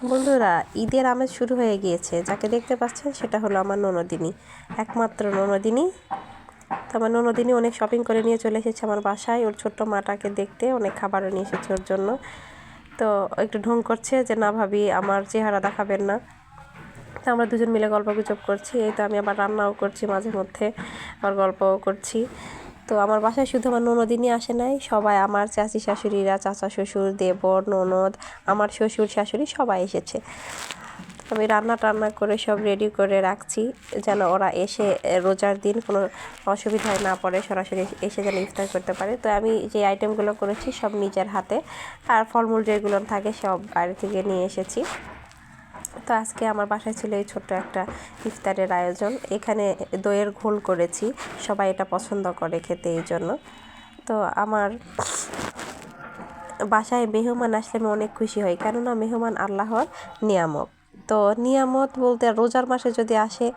বন্ধুরা, ঈদের আমেজ শুরু হয়ে গিয়েছে। যাকে দেখতে পাচ্ছেন সেটা হলো আমার ননদিনী, একমাত্র ননদিনী। তো আমার ননদিনী অনেক শপিং করে নিয়ে চলে এসেছে আমার বাসায় ওর ছোট্ট মাটাকে দেখতে। অনেক খাবারও নিয়ে এসেছে ওর জন্য। তো একটু ঢং করছে যে না ভাবি আমার চেহারা দেখাবেন না। তো আমরা দুজন মিলে গল্পগুজব করছি। এই তো আমি আবার রান্নাও করছি, মাঝে মধ্যে আবার গল্পও করছি। তো আমার বাসায় শুধু আমার ননদিনই আসে নাই, সবাই আমার চাচি শাশুড়িরা, চাচা শ্বশুর, দেবর, ননদ, আমার শ্বশুর শাশুড়ি সবাই এসেছে। আমি রান্না টান্না করে সব রেডি করে রাখছি যেন ওরা এসে রোজার দিন কোনো অসুবিধায় না পড়ে, সরাসরি এসে যেন ইফতার করতে পারে। তো আমি যে আইটেমগুলো করেছি সব নিজের হাতে, আর ফলমূল যেগুলো থাকে সব বাইরে থেকে নিয়ে এসেছি। তো আজকে আমার বাসায় ছিল এই ছোট্ট একটা ইফতারের আয়োজন। এখানে দইয়ের ঘোল করেছি, সবাই এটা পছন্দ করে খেতে, এই জন্য। তো আমার বাসায় মেহমান আসলে আমি অনেক খুশি হই, কেননা মেহমান আল্লাহর নিয়ামত। তো নিয়ামত বলতে রোজার মাসে যদি আসে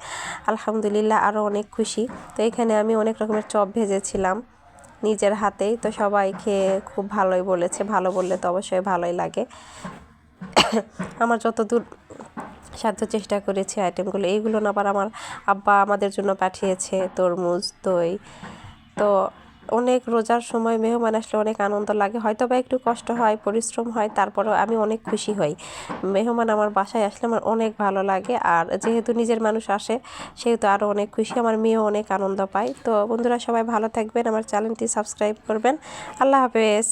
আলহামদুলিল্লাহ আরও অনেক খুশি। তো এখানে আমি অনেক রকমের চপ ভেজেছিলাম নিজের হাতেই। তো সবাই খেয়ে খুব ভালোই বলেছে, ভালো বললে তো অবশ্যই ভালোই লাগে। আমার যতদূর সাধ্য চেষ্টা করেছি আইটেমগুলো। এইগুলো না আবার আমার আব্বা আমাদের জন্য পাঠিয়েছে তরমুজ, দই। তো অনেক রোজার সময় মেহমান আসলে অনেক আনন্দ লাগে, হয়তো বা একটু কষ্ট হয়, পরিশ্রম হয়, তারপরেও আমি অনেক খুশি হই। মেহমান আমার বাসায় আসলে আমার অনেক ভালো লাগে, আর যেহেতু নিজের মানুষ আসে সেহেতু আরও অনেক খুশি। আমার মেয়েও অনেক আনন্দ পায়। তো বন্ধুরা, সবাই ভালো থাকবেন, আমার চ্যানেলটি সাবস্ক্রাইব করবেন। আল্লাহ হাফেজ।